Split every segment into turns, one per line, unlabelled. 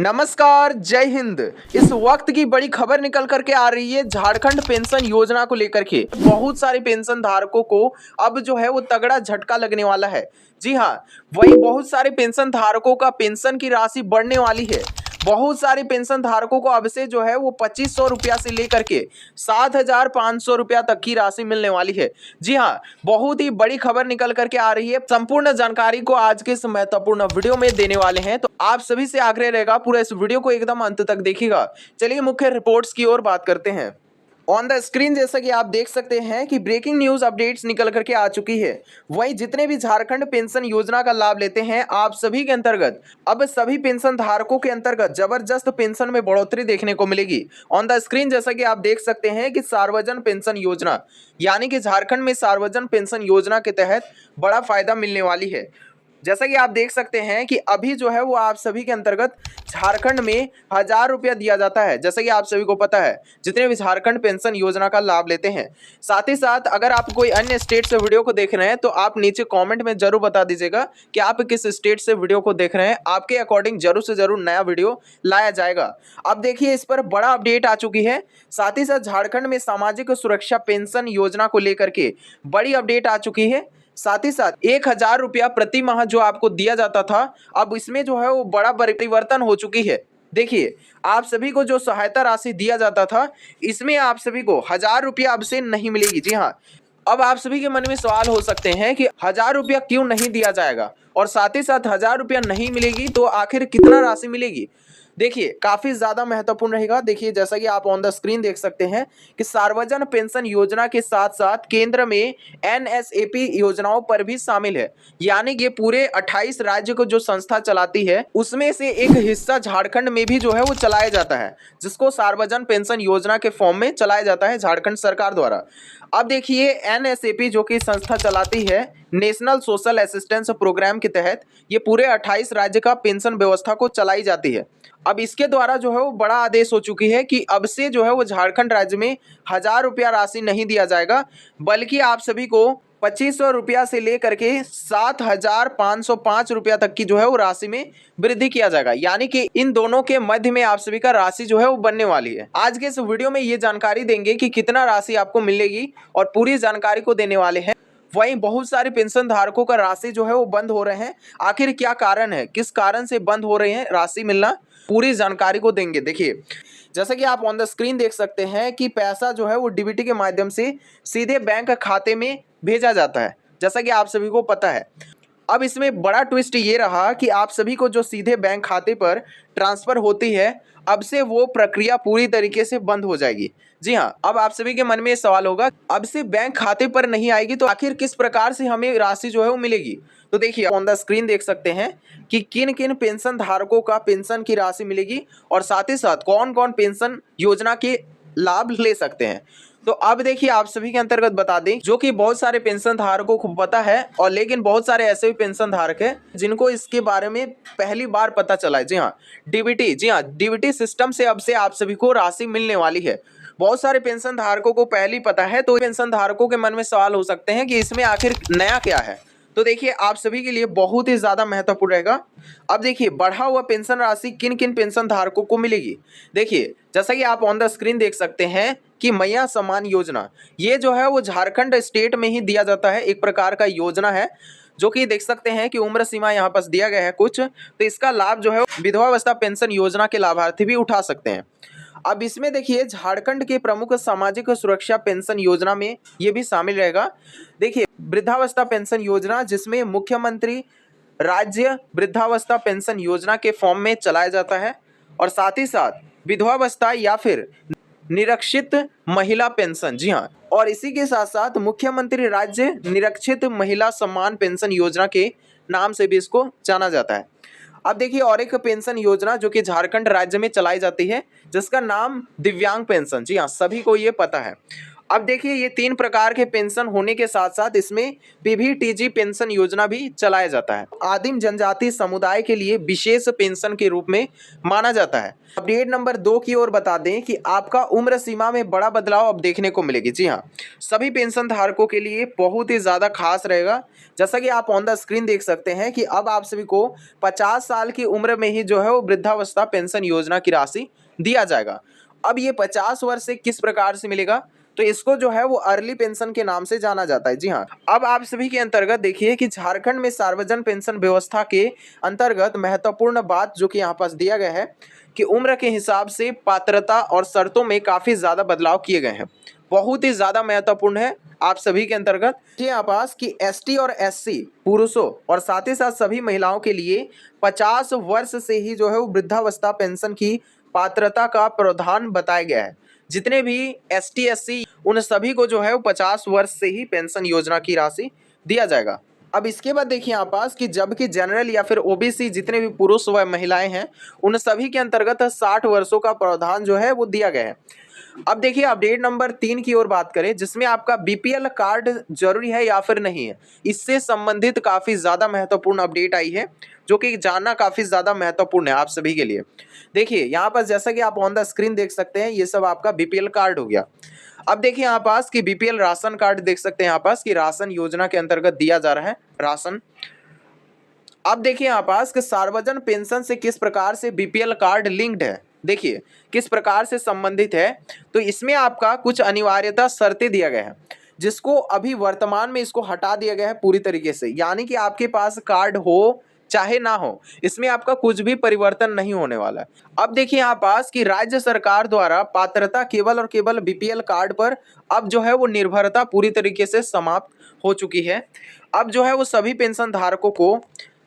नमस्कार, जय हिंद। इस वक्त की बड़ी खबर निकल करके आ रही है झारखंड पेंशन योजना को लेकर के। बहुत सारे पेंशन धारकों को अब जो है वो तगड़ा झटका लगने वाला है। जी हाँ, वही बहुत सारे पेंशन धारकों का पेंशन की राशि बढ़ने वाली है। बहुत सारे पेंशन धारकों को अब से जो है वो 2500 रुपया से लेकर के 7500 रुपया तक की राशि मिलने वाली है। जी हाँ, बहुत ही बड़ी खबर निकल करके आ रही है। संपूर्ण जानकारी को आज के इस महत्वपूर्ण वीडियो में देने वाले हैं, तो आप सभी से आग्रह रहेगा पूरा इस वीडियो को एकदम अंत तक देखिएगा। चलिए मुख्य रिपोर्ट्स की ओर बात करते हैं। ऑन द स्क्रीन जैसा कि आप देख सकते हैं कि ब्रेकिंग न्यूज अपडेट्स निकल करके आ चुकी है। वहीं जितने भी झारखंड पेंशन योजना का लाभ लेते हैं आप सभी के अंतर्गत अब सभी पेंशन धारकों के अंतर्गत जबरदस्त पेंशन में बढ़ोतरी देखने को मिलेगी। ऑन द स्क्रीन जैसा कि आप देख सकते हैं कि सार्वजन पेंशन योजना यानी कि झारखंड में सार्वजन पेंशन योजना के तहत बड़ा फायदा मिलने वाली है। जैसा कि आप देख सकते हैं कि अभी जो है वो आप सभी के अंतर्गत झारखंड में 1000 रुपया दिया जाता है, जैसा कि आप सभी को पता है जितने भी झारखंड पेंशन योजना का लाभ लेते हैं। साथ ही साथ अगर आप कोई अन्य स्टेट से वीडियो को देख रहे हैं तो आप नीचे कमेंट में जरूर बता दीजिएगा कि आप किस स्टेट से वीडियो को देख रहे हैं। आपके अकॉर्डिंग जरूर से जरूर नया वीडियो लाया जाएगा। अब देखिए इस पर बड़ा अपडेट आ चुकी है। साथ ही साथ झारखंड में सामाजिक सुरक्षा पेंशन योजना को लेकर के बड़ी अपडेट आ चुकी है। साथ ही साथ 1000 रुपया प्रति माह जो आपको दिया जाता था, अब इसमें जो है वो बड़ा परिवर्तन हो चुकी है। देखिए आप सभी को जो सहायता राशि दिया जाता था इसमें आप सभी को 1000 रुपया अब से नहीं मिलेगी। जी हाँ, अब आप सभी के मन में सवाल हो सकते हैं कि 1000 रुपया क्यों नहीं दिया जाएगा और साथ ही साथ 1000 रुपया नहीं मिलेगी तो आखिर कितना राशि मिलेगी। देखिए काफी ज्यादा महत्वपूर्ण रहेगा। देखिए जैसा कि आप ऑन द स्क्रीन देख सकते हैं कि सार्वजन पेंशन योजना के साथ साथ केंद्र में एनएसएपी योजनाओं पर भी शामिल है, यानी कि पूरे 28 राज्य को जो संस्था चलाती है उसमें से एक हिस्सा झारखंड में भी जो है वो चलाया जाता है, जिसको सार्वजन पेंशन योजना के फॉर्म में चलाया जाता है झारखंड सरकार द्वारा। अब देखिए एनएसएपी जो कि संस्था चलाती है नेशनल सोशल असिस्टेंस प्रोग्राम के तहत ये पूरे 28 राज्य का पेंशन व्यवस्था को चलाई जाती है। अब इसके द्वारा जो है वो बड़ा आदेश हो चुकी है कि अब से जो है वो झारखंड राज्य में 1000 रुपया राशि नहीं दिया जाएगा, बल्कि आप सभी को 2500 रुपया से लेकर के 7505 रुपया तक की जो है वो राशि में वृद्धि किया जाएगा, यानी कि इन दोनों के मध्य में आप सभी का राशि जो है वो बनने वाली है। आज के इस वीडियो में ये जानकारी देंगे कि कितना राशि आपको मिलेगी और पूरी जानकारी को देने वाले हैं। वहीं बहुत सारे पेंशन धारकों का राशि जो है वो बंद हो रहे हैं, आखिर क्या कारण है, किस कारण से बंद हो रहे हैं राशि मिलना, पूरी जानकारी को देंगे। देखिए जैसा कि आप ऑन द स्क्रीन देख सकते हैं कि पैसा जो है वो डीबीटी के माध्यम से सीधे बैंक खाते में भेजा जाता है, जैसा कि आप सभी को पता है। अब इसमें बड़ा ट्विस्ट ये रहा कि आप सभी को जो सीधे बैंक खाते पर ट्रांसफर होती है अब से वो प्रक्रिया पूरी तरीके से बंद हो जाएगी। जी हाँ, अब आप सभी के मन में ये सवाल होगा अब से बैंक खाते पर नहीं आएगी तो आखिर किस प्रकार से हमें राशि जो है वो मिलेगी। तो देखिए ऑन द स्क्रीन देख सकते हैं कि किन किन पेंशन धारकों का पेंशन की राशि मिलेगी और साथ ही साथ कौन कौन पेंशन योजना के लाभ ले सकते हैं। तो अब देखिए आप सभी के अंतर्गत बता दें जो कि बहुत सारे पेंशन धारकों को पता है और लेकिन बहुत सारे ऐसे भी पेंशन धारक हैं जिनको इसके बारे में पहली बार पता चला है। जी हाँ, डीबीटी, जी हाँ डीबीटी सिस्टम से अब से आप सभी को राशि मिलने वाली है। बहुत सारे पेंशन धारकों को पहले ही पता है, तो पेंशन धारकों के मन में सवाल हो सकते हैं कि इसमें आखिर नया क्या है। तो देखिए आप सभी के लिए बहुत ही ज्यादा महत्वपूर्ण रहेगा। अब देखिए बढ़ा हुआ पेंशन राशि किन किन पेंशन धारकों को मिलेगी। देखिए जैसा कि आप ऑन द स्क्रीन देख सकते हैं कि मैया सम्मान योजना ये जो है वो झारखंड स्टेट में ही दिया जाता है, एक प्रकार का योजना है जो कि देख सकते हैं कि उम्र सीमा यहाँ पर दिया गया है कुछ, तो इसका लाभ जो है विधवावस्था पेंशन योजना के लाभार्थी भी उठा सकते हैं। अब इसमें देखिए झारखंड के प्रमुख सामाजिक सुरक्षा पेंशन योजना में ये भी शामिल रहेगा। देखिए वृद्धावस्था पेंशन योजना जिसमें मुख्यमंत्री राज्य वृद्धावस्था पेंशन योजना के फॉर्म में चलाया जाता है और साथ ही साथ विधवावस्था या फिर निरक्षित महिला पेंशन, जी हाँ, और इसी के साथ साथ मुख्यमंत्री राज्य निरक्षित महिला सम्मान पेंशन योजना के नाम से भी इसको जाना जाता है। अब देखिए और एक पेंशन योजना जो कि झारखंड राज्य में चलाई जाती है जिसका नाम दिव्यांग पेंशन, जी हाँ सभी को ये पता है। अब देखिए ये 3 प्रकार के पेंशन होने के साथ साथ इसमें पीवीटीजी पेंशन योजना भी चलाया जाता है। आदिम जनजाति समुदाय के लिए विशेष पेंशन के रूप में माना जाता है। अपडेट नंबर 2 की ओर बता दें कि आपका उम्र सीमा में बड़ा बदलाव अब देखने को मिलेगी। जी हाँ, सभी पेंशन धारकों के लिए बहुत ही ज़्यादा खास रहेगा। जैसा कि आप ऑन द स्क्रीन देख सकते हैं कि अब आप सभी को 50 साल की उम्र में ही जो है वो वृद्धावस्था पेंशन योजना की राशि दिया जाएगा। अब ये 50 वर्ष से किस प्रकार से मिलेगा, तो इसको जो है वो अर्ली पेंशन के नाम से जाना जाता है। जी हाँ, अब आप सभी के अंतर्गत देखिए कि झारखंड में सार्वजनिक पेंशन व्यवस्था के अंतर्गत महत्वपूर्ण बात जो कि यहाँ पास दिया गया है कि उम्र के हिसाब से पात्रता और शर्तों में काफ़ी ज़्यादा बदलाव किए गए हैं। बहुत ही ज़्यादा महत्वपूर्ण है आप सभी के अंतर्गत कि यहाँ पास कि एसटी और एससी पुरुषों और साथ ही साथ सभी महिलाओं के लिए 50 वर्ष से ही जो है वो वृद्धावस्था पेंशन की पात्रता का प्रावधान बताया गया है। जितने भी एसटी एससी उन सभी को जो है वो 50 वर्ष से ही पेंशन योजना की राशि दिया जाएगा। अब इसके बाद देखिए यहाँ पास कि जबकि जनरल या फिर ओबीसी जितने भी पुरुष व महिलाएं हैं उन सभी के अंतर्गत 60 वर्षों का प्रावधान जो है वो दिया गया है। अब देखिए अपडेट नंबर 3 की ओर बात करें जिसमें आपका बीपीएल कार्ड जरूरी है या फिर नहीं है, इससे संबंधित काफ़ी ज़्यादा महत्वपूर्ण अपडेट आई है जो कि जानना काफ़ी ज़्यादा महत्वपूर्ण है आप सभी के लिए। देखिए यहाँ पर जैसा कि आप ऑन द स्क्रीन देख सकते हैं ये सब आपका बीपीएल कार्ड हो गया। अब देखिए यहाँ पास कि बीपीएल राशन कार्ड देख सकते हैं यहाँ पास कि राशन योजना के अंतर्गत दिया जा रहा है राशन। अब देखिए यहाँ पास कि सार्वजनिक पेंशन से किस प्रकार से बीपीएल कार्ड लिंक्ड है, देखिए किस प्रकार से संबंधित है। तो इसमें आपका कुछ अनिवार्यता शर्तें दिया गया है जिसको अभी वर्तमान में इसको हटा दिया गया है पूरी तरीके से, यानी कि आपके पास कार्ड हो चाहे ना हो इसमें आपका कुछ भी परिवर्तन नहीं होने वाला है। अब देखिए यहाँ पास कि राज्य सरकार द्वारा पात्रता केवल और केवल बीपीएल कार्ड पर अब जो है वो निर्भरता पूरी तरीके से समाप्त हो चुकी है। अब जो है वो सभी पेंशन धारकों को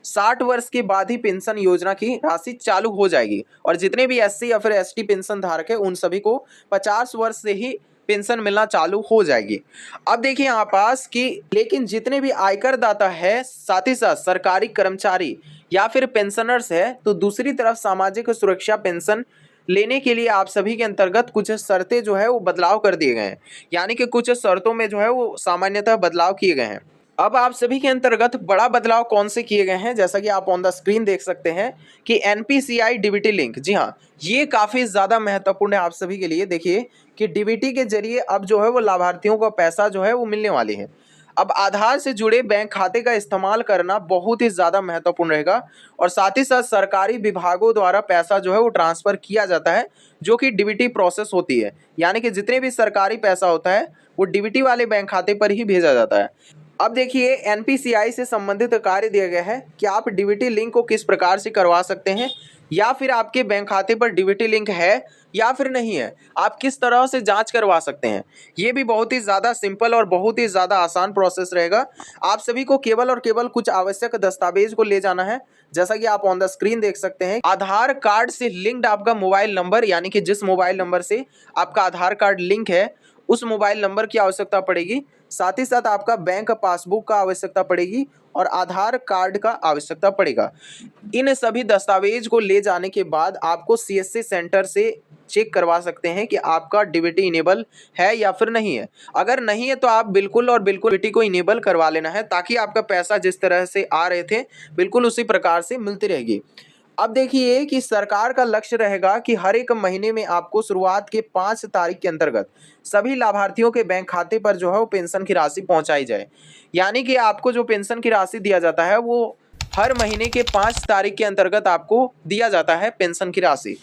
60 वर्ष के बाद ही पेंशन योजना की राशि चालू हो जाएगी और जितने भी एससी या फिर एसटी पेंशन धारक है उन सभी को 50 वर्ष से ही पेंशन मिलना चालू हो जाएगी। अब देखिए यहाँ पास कि लेकिन जितने भी आयकर दाता है साथ ही साथ सरकारी कर्मचारी या फिर पेंशनर्स है तो दूसरी तरफ सामाजिक सुरक्षा पेंशन लेने के लिए आप सभी के अंतर्गत कुछ शर्तें जो है वो बदलाव कर दिए गए हैं, यानी कि कुछ शर्तों में जो है वो सामान्यतः बदलाव किए गए हैं। अब आप सभी के अंतर्गत बड़ा बदलाव कौन से किए गए हैं, जैसा कि आप ऑन द स्क्रीन देख सकते हैं कि एनपीसीआई डीबीटी लिंक। जी हाँ, ये काफ़ी ज़्यादा महत्वपूर्ण है आप सभी के लिए। देखिए कि डीबीटी के जरिए अब जो है वो लाभार्थियों को पैसा जो है वो मिलने वाली है। अब आधार से जुड़े बैंक खाते का इस्तेमाल करना बहुत ही ज़्यादा महत्वपूर्ण रहेगा और साथ ही साथ सरकारी विभागों द्वारा पैसा जो है वो ट्रांसफ़र किया जाता है जो कि डीबीटी प्रोसेस होती है, यानी कि जितने भी सरकारी पैसा होता है वो डीबीटी वाले बैंक खाते पर ही भेजा जाता है। अब देखिए एनपीसीआई से संबंधित कार्य दिया गया है कि आप डीबीटी लिंक को किस प्रकार से करवा सकते हैं या फिर आपके बैंक खाते पर डीबीटी लिंक है या फिर नहीं है, आप किस तरह से जांच करवा सकते हैं। ये भी बहुत ही ज़्यादा सिंपल और बहुत ही ज़्यादा आसान प्रोसेस रहेगा। आप सभी को केवल और केवल कुछ आवश्यक दस्तावेज को ले जाना है, जैसा कि आप ऑन द स्क्रीन देख सकते हैं। आधार कार्ड से लिंक्ड आपका मोबाइल नंबर, यानी कि जिस मोबाइल नंबर से आपका आधार कार्ड लिंक है उस मोबाइल नंबर की आवश्यकता पड़ेगी। साथ ही साथ आपका बैंक पासबुक का आवश्यकता पड़ेगी और आधार कार्ड का आवश्यकता पड़ेगा। इन सभी दस्तावेज को ले जाने के बाद आपको सीएससी सेंटर से चेक करवा सकते हैं कि आपका डीबीटी इनेबल है या फिर नहीं है। अगर नहीं है तो आप बिल्कुल और बिल्कुल डीबीटी को इनेबल करवा लेना है ताकि आपका पैसा जिस तरह से आ रहे थे बिल्कुल उसी प्रकार से मिलती रहेगी। अब देखिए कि सरकार का लक्ष्य रहेगा कि हर एक महीने में आपको शुरुआत के 5 तारीख के अंतर्गत सभी लाभार्थियों के बैंक खाते पर जो है वो पेंशन की राशि पहुंचाई जाए, यानी कि आपको जो पेंशन की राशि दिया जाता है वो हर महीने के 5 तारीख के अंतर्गत आपको दिया जाता है पेंशन की राशि।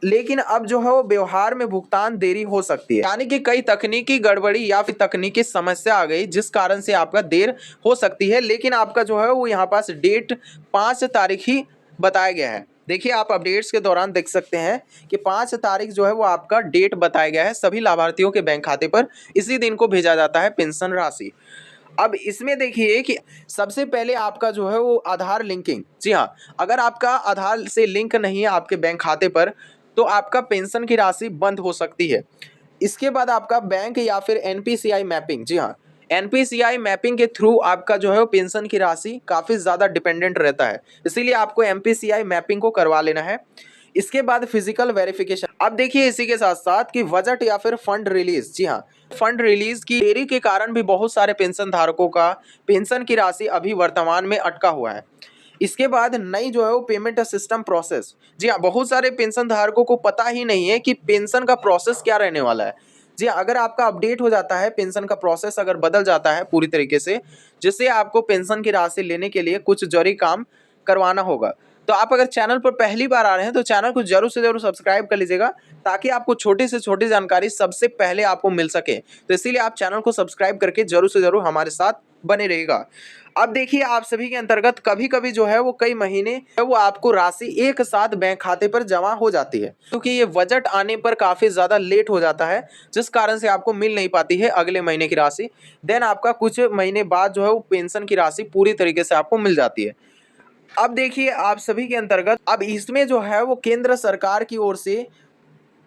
लेकिन अब जो है वो व्यवहार में भुगतान देरी हो सकती है, यानी कि कई तकनीकी गड़बड़ी या फिर तकनीकी समस्या आ गई जिस कारण से आपका देर हो सकती है, लेकिन आपका जो है वो यहाँ पास डेट 5 तारीख ही बताया गया है। देखिए आप अपडेट्स के दौरान देख सकते हैं कि 5 तारीख जो है वो आपका डेट बताया गया है। सभी लाभार्थियों के बैंक खाते पर इसी दिन को भेजा जाता है पेंशन राशि। अब इसमें देखिए कि सबसे पहले आपका जो है वो आधार लिंकिंग। जी हाँ, अगर आपका आधार से लिंक नहीं है आपके बैंक खाते पर तो आपका पेंशन की राशि बंद हो सकती है। इसके बाद आपका बैंक या फिर एनपीसीआई मैपिंग। जी हाँ, एनपीसीआई मैपिंग के थ्रू आपका जो है वो पेंशन की राशि काफ़ी ज़्यादा डिपेंडेंट रहता है, इसीलिए आपको एनपीसीआई मैपिंग को करवा लेना है। इसके बाद फिजिकल वेरिफिकेशन। अब देखिए इसी के साथ साथ कि बजट या फिर फंड रिलीज। जी हाँ, फंड रिलीज की देरी के कारण भी बहुत सारे पेंशन धारकों का पेंशन की राशि अभी वर्तमान में अटका हुआ है। इसके बाद नई जो है वो पेमेंट सिस्टम प्रोसेस, जी हाँ, बहुत सारे पेंशन धारकों को पता ही नहीं है कि पेंशन का प्रोसेस क्या रहने वाला है। जी हाँ, अगर आपका अपडेट हो जाता है, पेंशन का प्रोसेस अगर बदल जाता है पूरी तरीके से, जिससे आपको पेंशन की राशि लेने के लिए कुछ जरूरी काम करवाना होगा, तो आप अगर चैनल पर पहली बार आ रहे हैं तो चैनल को जरूर से जरूर सब्सक्राइब कर लीजिएगा, ताकि आपको छोटी से छोटी जानकारी सबसे पहले आपको मिल सके। तो इसीलिए आप चैनल को सब्सक्राइब करके जरूर से जरूर हमारे साथ बने रहेगा। अब देखिए, आप सभी के अंतर्गत कभी कभी जो है वो कई महीने वो आपको राशि एक साथ बैंक खाते पर जमा हो जाती है, क्योंकि ये बजट आने पर काफी ज्यादा लेट हो जाता है, जिस कारण से आपको मिल नहीं पाती है अगले महीने की राशि। देन आपका कुछ महीने बाद जो है वो पेंशन की राशि पूरी तरीके से आपको मिल जाती है। अब देखिए, आप सभी के अंतर्गत अब इसमें जो है वो केंद्र सरकार की ओर से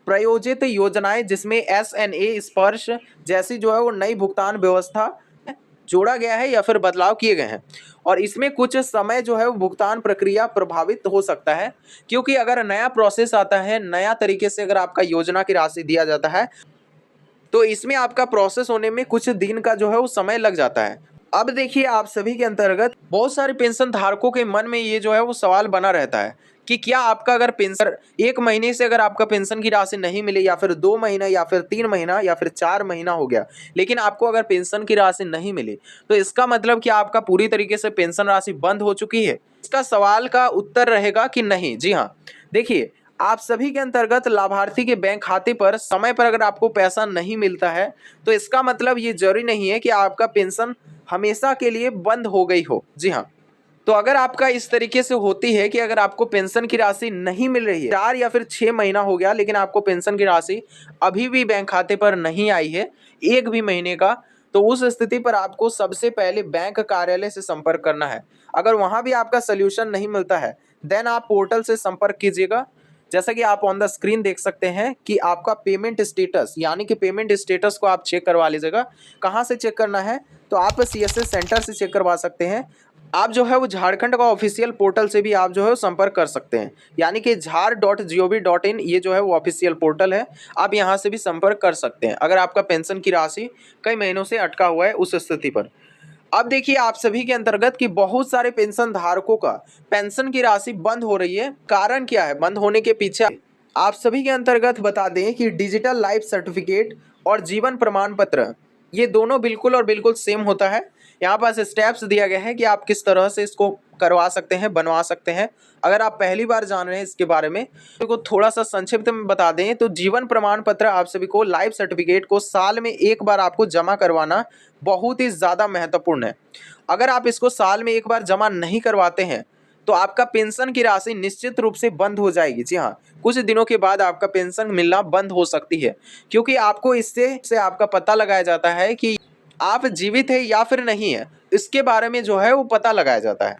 प्रायोजित योजनाएं, जिसमें SNA स्पर्श जैसी जो है वो नई भुगतान व्यवस्था जोड़ा गया है या फिर बदलाव किए गए हैं, और इसमें कुछ समय जो है वो भुगतान प्रक्रिया प्रभावित हो सकता है, क्योंकि अगर नया प्रोसेस आता है, नया तरीके से अगर आपका योजना की राशि दिया जाता है, तो इसमें आपका प्रोसेस होने में कुछ दिन का जो है वो समय लग जाता है। अब देखिए, आप सभी के अंतर्गत बहुत सारे पेंशन धारकों के मन में ये जो है वो सवाल बना रहता है कि क्या आपका अगर पेंशन एक महीने से अगर आपका पेंशन की राशि नहीं मिली, या फिर 2 महीना या फिर 3 महीना या फिर 4 महीना हो गया, लेकिन आपको अगर पेंशन की राशि नहीं मिली, तो इसका मतलब क्या आपका पूरी तरीके से पेंशन राशि बंद हो चुकी है? इसका सवाल का उत्तर रहेगा कि नहीं। जी हाँ, देखिए, आप सभी के अंतर्गत लाभार्थी के बैंक खाते पर समय पर अगर आपको पैसा नहीं मिलता है, तो इसका मतलब ये जरूरी नहीं है कि आपका पेंशन हमेशा के लिए बंद हो गई हो। जी हाँ, तो अगर आपका इस तरीके से होती है कि अगर आपको पेंशन की राशि नहीं मिल रही है, 4 या फिर 6 महीना हो गया, लेकिन आपको पेंशन की राशि अभी भी बैंक खाते पर नहीं आई है, एक भी महीने का, तो उस स्थिति पर आपको सबसे पहले बैंक कार्यालय से संपर्क करना है। अगर वहां भी आपका सोल्यूशन नहीं मिलता है, देन आप पोर्टल से संपर्क कीजिएगा। जैसा कि आप ऑन द स्क्रीन देख सकते हैं कि आपका पेमेंट स्टेटस, यानी कि पेमेंट स्टेटस को आप चेक करवा लीजिएगा। कहाँ से चेक करना है? तो आप CSS सेंटर से चेक करवा सकते हैं। आप जो है वो झारखंड का ऑफिशियल पोर्टल से भी आप जो है वो संपर्क कर सकते हैं, यानी कि jhar.gov.in, ये जो है वो ऑफिशियल पोर्टल है। आप यहाँ से भी संपर्क कर सकते हैं अगर आपका पेंशन की राशि कई महीनों से अटका हुआ है उस स्थिति पर। अब देखिए, आप सभी के अंतर्गत कि बहुत सारे पेंशन धारकों का पेंशन की राशि बंद हो रही है। कारण क्या है बंद होने के पीछे? आप सभी के अंतर्गत बता दें कि डिजिटल लाइफ सर्टिफिकेट और जीवन प्रमाण पत्र, ये दोनों बिल्कुल और बिल्कुल सेम होता है। यहाँ पास स्टेप्स दिया गया है कि आप किस तरह से इसको करवा सकते हैं, बनवा सकते हैं। अगर आप पहली बार जान रहे हैं इसके बारे में, तो थोड़ा सा संक्षिप्त में बता दें तो जीवन प्रमाण पत्र आप सभी को, लाइफ सर्टिफिकेट को साल में एक बार आपको जमा करवाना बहुत ही ज़्यादा महत्वपूर्ण है। अगर आप इसको साल में एक बार जमा नहीं करवाते हैं, तो आपका पेंशन की राशि निश्चित रूप से बंद हो जाएगी। जी हाँ, कुछ दिनों के बाद आपका पेंशन मिलना बंद हो सकती है, क्योंकि आपको इससे आपका पता लगाया जाता है कि आप जीवित है या फिर नहीं है, इसके बारे में जो है वो पता लगाया जाता है।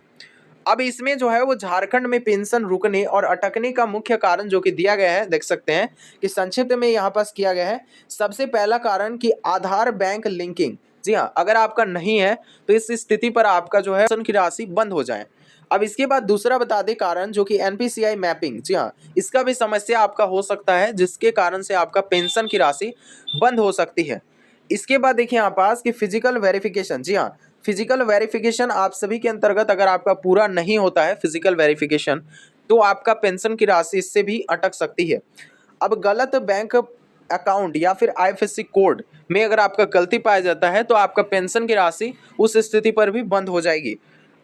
अब इसमें जो है वो झारखंड में पेंशन रुकने और अटकने का मुख्य कारण जो कि दिया गया है, देख सकते हैं कि संक्षिप्त में यहाँ पास किया गया है। सबसे पहला कारण कि आधार बैंक लिंकिंग। जी हाँ, अगर आपका नहीं है तो इस स्थिति पर आपका जो है पेंशन की राशि बंद हो जाए। अब इसके बाद दूसरा बता दें कारण, जो कि NPCI मैपिंग। जी हाँ, इसका भी समस्या आपका हो सकता है, जिसके कारण से आपका पेंशन की राशि बंद हो सकती है। इसके बाद देखिए यहाँ पास कि फिजिकल वेरिफिकेशन। जी हाँ, फिजिकल वेरिफिकेशन आप सभी के अंतर्गत अगर आपका पूरा नहीं होता है फिजिकल वेरिफिकेशन, तो आपका पेंशन की राशि इससे भी अटक सकती है। अब गलत बैंक अकाउंट या फिर IFSC कोड में अगर आपका गलती पाया जाता है, तो आपका पेंशन की राशि उस स्थिति पर भी बंद हो जाएगी।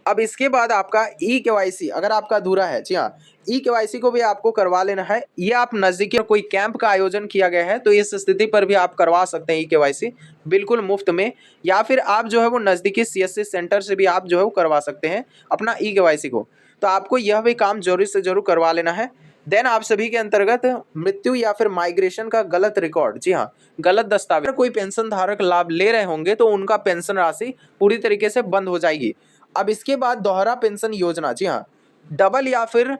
अब इसके बाद आपका eKYC अगर आपका अधूरा है, जी हाँ, eKYC को भी आपको करवा लेना है। ये आप नज़दीकी कोई कैंप का आयोजन किया गया है, तो इस स्थिति पर भी आप करवा सकते हैं eKYC बिल्कुल मुफ्त में, या फिर आप जो है वो नज़दीकी CSC सेंटर से भी आप जो है वो करवा सकते हैं अपना eKYC को। तो आपको यह भी काम जरूर से जरूर करवा लेना है। देन आप सभी के अंतर्गत मृत्यु या फिर माइग्रेशन का गलत रिकॉर्ड, जी हाँ, गलत दस्तावेज, कोई पेंशन धारक लाभ ले रहे होंगे तो उनका पेंशन राशि पूरी तरीके से बंद हो जाएगी। अब इसके बाद दोहरा पेंशन योजना। जी हाँ, डबल या फिर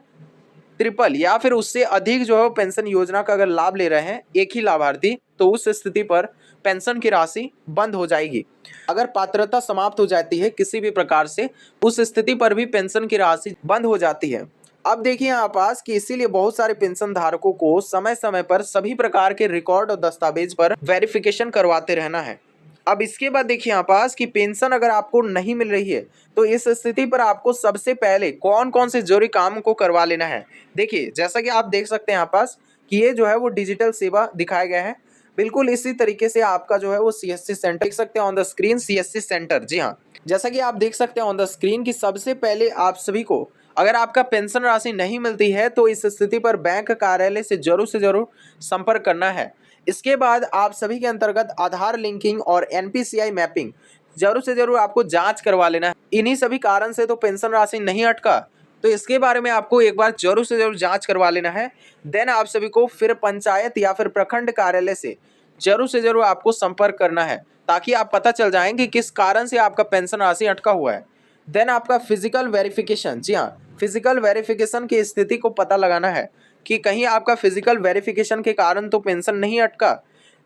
ट्रिपल या फिर उससे अधिक जो है पेंशन योजना का अगर लाभ ले रहे हैं एक ही लाभार्थी, तो उस स्थिति पर पेंशन की राशि बंद हो जाएगी। अगर पात्रता समाप्त हो जाती है किसी भी प्रकार से, उस स्थिति पर भी पेंशन की राशि बंद हो जाती है। अब देखिए यहाँ पास कि इसीलिए बहुत सारे पेंशन धारकों को समय समय पर सभी प्रकार के रिकॉर्ड और दस्तावेज पर वेरिफिकेशन करवाते रहना है। अब इसके बाद देखिए यहाँ पास कि पेंशन अगर आपको नहीं मिल रही है तो इस स्थिति पर आपको सबसे पहले कौन कौन से जरूरी काम को करवा लेना है। देखिए जैसा कि आप देख सकते हैं यहाँ पास कि ये जो है वो डिजिटल सेवा दिखाया गया है। बिल्कुल इसी तरीके से आपका जो है वो सीएससी सेंटर देख सकते हैं on the screen, CSC centre. जी हाँ, जैसा कि आप देख सकते हैं ऑन द स्क्रीन कि सबसे पहले आप सभी को अगर आपका पेंशन राशि नहीं मिलती है तो इस स्थिति पर बैंक कार्यालय से जरूर संपर्क करना है। इसके बाद आप सभी के अंतर्गत आधार लिंकिंग और एनपीसीआई मैपिंग जरूर से जरूर आपको जांच करवा लेना है। इन्हीं सभी कारण से तो पेंशन राशि नहीं अटका, तो इसके बारे में आपको एक बार जरूर से जरूर जांच करवा लेना है। देन आप सभी को फिर पंचायत या फिर प्रखंड कार्यालय से जरूर आपको संपर्क करना है ताकि आप पता चल जाएं कि किस कारण से आपका पेंशन राशि अटका हुआ है। देन आपका फिजिकल वेरिफिकेशन, जी हाँ, फिजिकल वेरिफिकेशन की स्थिति को पता लगाना है कि कहीं आपका फिजिकल वेरिफिकेशन के कारण तो पेंशन नहीं अटका।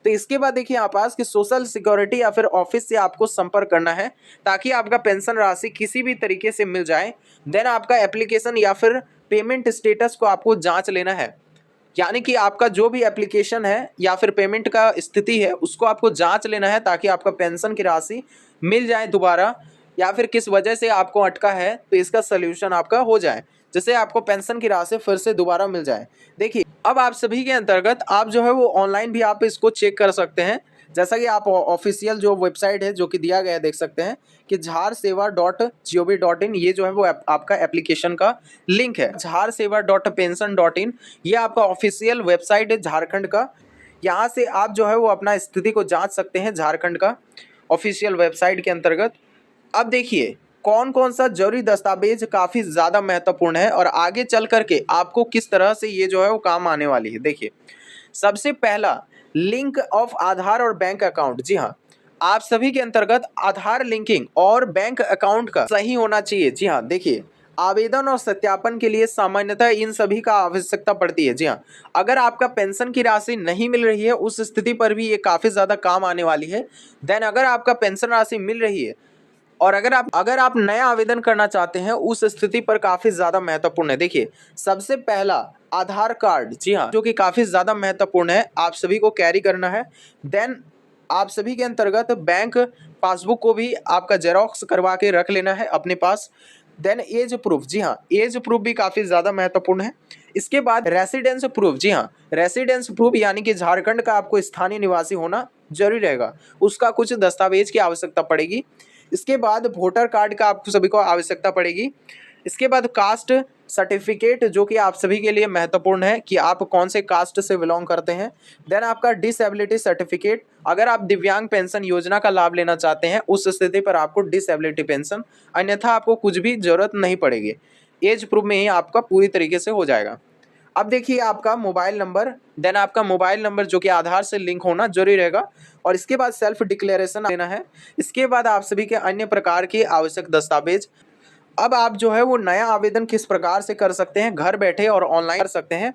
तो इसके बाद देखिए आप पास कि सोशल सिक्योरिटी या फिर ऑफिस से आपको संपर्क करना है ताकि आपका पेंशन राशि किसी भी तरीके से मिल जाए। देन आपका एप्लीकेशन या फिर पेमेंट स्टेटस को आपको जांच लेना है, यानी कि आपका जो भी एप्लीकेशन है या फिर पेमेंट का स्थिति है उसको आपको जांच लेना है ताकि आपका पेंशन की राशि मिल जाए दोबारा, या फिर किस वजह से आपको अटका है तो इसका सल्यूशन आपका हो जाए, जिससे आपको पेंशन की राशि फिर से दोबारा मिल जाए। देखिए अब आप सभी के अंतर्गत आप जो है वो ऑनलाइन भी आप इसको चेक कर सकते हैं। जैसा कि आप ऑफिशियल जो वेबसाइट है जो कि दिया गया है देख सकते हैं कि jharsewa.gov.in, ये जो है वो आपका एप्लीकेशन का लिंक है। jharsewa.pension.in ये आपका ऑफिशियल वेबसाइट है झारखंड का। यहाँ से आप जो है वो अपना स्थिति को जांच सकते हैं झारखंड का ऑफिशियल वेबसाइट के अंतर्गत। अब देखिए कौन कौन सा जरूरी दस्तावेज काफ़ी ज़्यादा महत्वपूर्ण है और आगे चल करके आपको किस तरह से ये जो है वो काम आने वाली है। देखिए सबसे पहला लिंक ऑफ आधार और बैंक अकाउंट। जी हाँ, आप सभी के अंतर्गत आधार लिंकिंग और बैंक अकाउंट का सही होना चाहिए। जी हाँ, देखिए आवेदन और सत्यापन के लिए सामान्यतः इन सभी का आवश्यकता पड़ती है। जी हाँ, अगर आपका पेंशन की राशि नहीं मिल रही है उस स्थिति पर भी ये काफ़ी ज़्यादा काम आने वाली है। देन अगर आपका पेंशन राशि मिल रही है और अगर आप नया आवेदन करना चाहते हैं उस स्थिति पर काफ़ी ज़्यादा महत्वपूर्ण है। देखिए सबसे पहला आधार कार्ड, जी हाँ, जो कि काफ़ी ज़्यादा महत्वपूर्ण है, आप सभी को कैरी करना है। देन आप सभी के अंतर्गत बैंक पासबुक को भी आपका जेरोक्स करवा के रख लेना है अपने पास। देन एज प्रूफ, जी हाँ, एज प्रूफ भी काफ़ी ज़्यादा महत्वपूर्ण है। इसके बाद रेसिडेंस प्रूफ, जी हाँ, रेसिडेंस प्रूफ यानी कि झारखंड का आपको स्थानीय निवासी होना जरूरी रहेगा, उसका कुछ दस्तावेज की आवश्यकता पड़ेगी। इसके बाद वोटर कार्ड का आप सभी को आवश्यकता पड़ेगी। इसके बाद कास्ट सर्टिफिकेट, जो कि आप सभी के लिए महत्वपूर्ण है कि आप कौन से कास्ट से बिलोंग करते हैं। देन आपका डिसेबिलिटी सर्टिफिकेट, अगर आप दिव्यांग पेंशन योजना का लाभ लेना चाहते हैं उस स्थिति पर आपको डिसेबिलिटी पेंशन, अन्यथा आपको कुछ भी जरूरत नहीं पड़ेगी, एज प्रूफ में ही आपका पूरी तरीके से हो जाएगा। अब देखिए आपका मोबाइल नंबर, देन आपका मोबाइल नंबर जो कि आधार से लिंक होना जरूरी रहेगा और इसके बाद सेल्फ डिक्लेरेशन देना है। इसके बाद आप सभी के अन्य प्रकार के आवश्यक दस्तावेज। अब आप जो है वो नया आवेदन किस प्रकार से कर सकते हैं, घर बैठे और ऑनलाइन कर सकते हैं।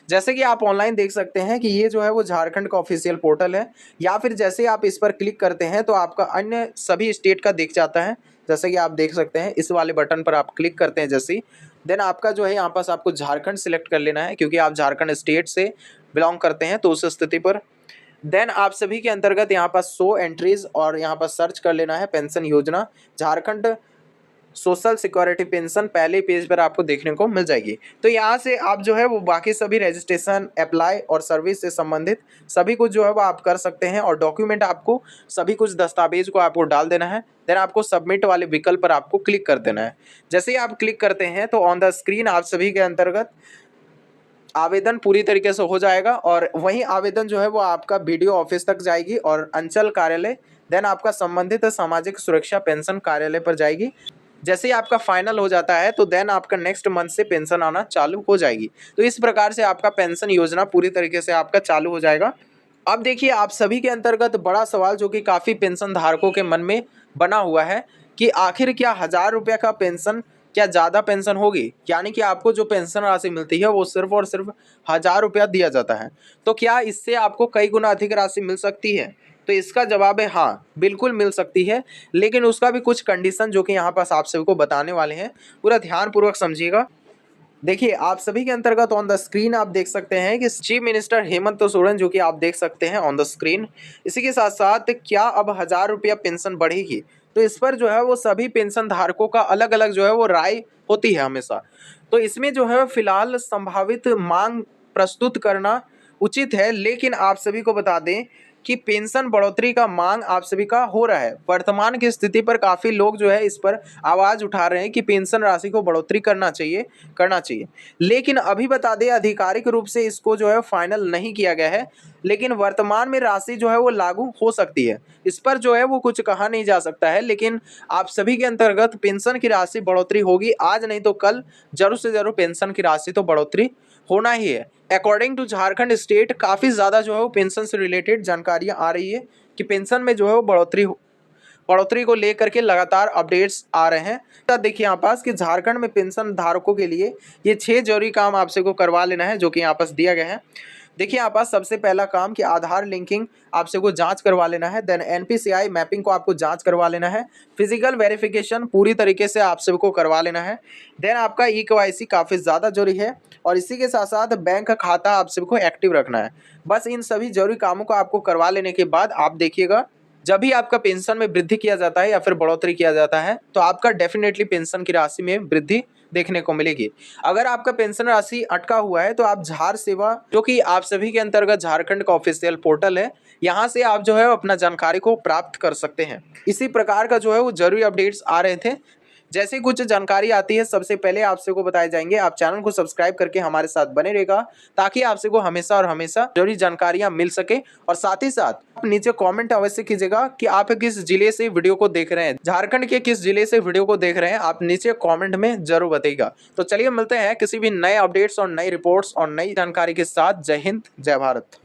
जैसे कि आप ऑनलाइन देख सकते हैं कि ये जो है वो झारखंड का ऑफिशियल पोर्टल है, या फिर जैसे आप इस पर क्लिक करते हैं तो आपका अन्य सभी स्टेट का दिख जाता है। जैसे कि आप देख सकते हैं इस वाले बटन पर आप क्लिक करते हैं जैसे ही, देन आपका जो है यहाँ पास आपको झारखंड सिलेक्ट कर लेना है क्योंकि आप झारखंड स्टेट से बिलोंग करते हैं तो उस स्थिति पर। देन आप सभी के अंतर्गत यहाँ पास 100 एंट्रीज और यहाँ पर सर्च कर लेना है पेंशन योजना झारखंड सोशल सिक्योरिटी पेंशन, पहले पेज पर आपको देखने को मिल जाएगी। तो यहाँ से आप जो है वो बाकी सभी रजिस्ट्रेशन, अप्लाई और सर्विस से संबंधित सभी कुछ जो है वो आप कर सकते हैं और डॉक्यूमेंट आपको सभी कुछ दस्तावेज को आपको डाल देना है। देन आपको सबमिट वाले विकल्प पर आपको क्लिक कर देना है। जैसे ही आप क्लिक करते हैं तो ऑन द स्क्रीन आप सभी के अंतर्गत आवेदन पूरी तरीके से हो जाएगा और वही आवेदन जो है वो आपका बीडीओ ऑफिस तक जाएगी और अंचल कार्यालय, देन आपका संबंधित सामाजिक सुरक्षा पेंशन कार्यालय पर जाएगी। जैसे ही आपका फाइनल हो जाता है तो देन आपका नेक्स्ट मंथ से पेंशन आना चालू हो जाएगी। तो इस प्रकार से आपका पेंशन योजना पूरी तरीके से आपका चालू हो जाएगा। अब देखिए आप सभी के अंतर्गत बड़ा सवाल जो कि काफ़ी पेंशन धारकों के मन में बना हुआ है कि आखिर क्या 1000 रुपये का पेंशन क्या ज़्यादा पेंशन होगी, यानी कि आपको जो पेंशन राशि मिलती है वो सिर्फ और सिर्फ 1000 रुपया दिया जाता है, तो क्या इससे आपको कई गुना अधिक राशि मिल सकती है। तो इसका जवाब है हाँ, बिल्कुल मिल सकती है, लेकिन उसका भी कुछ कंडीशन जो कि यहाँ पास आप सभी को बताने वाले हैं, पूरा ध्यानपूर्वक समझिएगा। देखिए आप सभी के अंतर्गत ऑन द स्क्रीन आप देख सकते हैं कि चीफ मिनिस्टर हेमंत सोरेन, जो कि आप देख सकते हैं ऑन द स्क्रीन। इसी के साथ साथ क्या अब 1000 रुपया पेंशन बढ़ेगी, तो इस पर जो है वो सभी पेंशन धारकों का अलग अलग जो है वो राय होती है हमेशा। तो इसमें जो है फिलहाल संभावित मांग प्रस्तुत करना उचित है, लेकिन आप सभी को बता दें कि पेंशन बढ़ोतरी का मांग आप सभी का हो रहा है। वर्तमान की स्थिति पर काफ़ी लोग जो है इस पर आवाज़ उठा रहे हैं कि पेंशन राशि को बढ़ोतरी करना चाहिए। लेकिन अभी बता दें आधिकारिक रूप से इसको जो है फाइनल नहीं किया गया है, लेकिन वर्तमान में राशि जो है वो लागू हो सकती है। इस पर जो है वो कुछ कहा नहीं जा सकता है, लेकिन आप सभी के अंतर्गत पेंशन की राशि बढ़ोतरी होगी, आज नहीं तो कल जरूर से जरूर पेंशन की राशि तो बढ़ोतरी होना ही है। अकॉर्डिंग टू झारखंड स्टेट काफ़ी ज़्यादा जो है वो पेंशन से रिलेटेड जानकारियाँ आ रही है कि पेंशन में जो है वो बढ़ोतरी को लेकर के लगातार अपडेट्स आ रहे हैं। तो देखिए यहाँ पास कि झारखंड में पेंशन धारकों के लिए ये 6 जरूरी काम आपसे को करवा लेना है, जो कि यहाँ पास दिया गया है। देखिए यहाँ पास सबसे पहला काम कि आधार लिंकिंग आपसे को जांच करवा लेना है, देन एनपीसीआई मैपिंग को आपको जांच करवा लेना है, फिजिकल वेरिफिकेशन पूरी तरीके से आप सबको करवा लेना है, देन आपका ई-केवाईसी काफ़ी ज़्यादा जरूरी है, और इसी के साथ साथ बैंक खाता आप सबको एक्टिव रखना है। बस इन सभी जरूरी कामों को आपको करवा लेने के बाद आप देखिएगा, जब भी आपका पेंशन में वृद्धि किया जाता है या फिर बढ़ोतरी किया जाता है, तो आपका डेफिनेटली पेंशन की राशि में वृद्धि देखने को मिलेगी। अगर आपका पेंशन राशि अटका हुआ है तो आप झार सेवा, जो कि आप सभी के अंतर्गत झारखंड का ऑफिशियल पोर्टल है, यहाँ से आप जो है अपना जानकारी को प्राप्त कर सकते हैं। इसी प्रकार का जो है वो जरूरी अपडेट्स आ रहे थे। जैसे कुछ जानकारी आती है सबसे पहले आपसे को बताए जाएंगे। आप चैनल को सब्सक्राइब करके हमारे साथ बने रहेगा, ताकि आपसे को हमेशा और हमेशा जरूरी जानकारियां मिल सके। और साथ ही साथ आप नीचे कमेंट अवश्य कीजिएगा कि आप किस जिले से वीडियो को देख रहे हैं, झारखंड के किस जिले से वीडियो को देख रहे हैं, आप नीचे कॉमेंट में जरूर बताइएगा। तो चलिए मिलते हैं किसी भी नए अपडेट्स और नई रिपोर्ट्स और नई जानकारी के साथ। जय हिंद, जय भारत।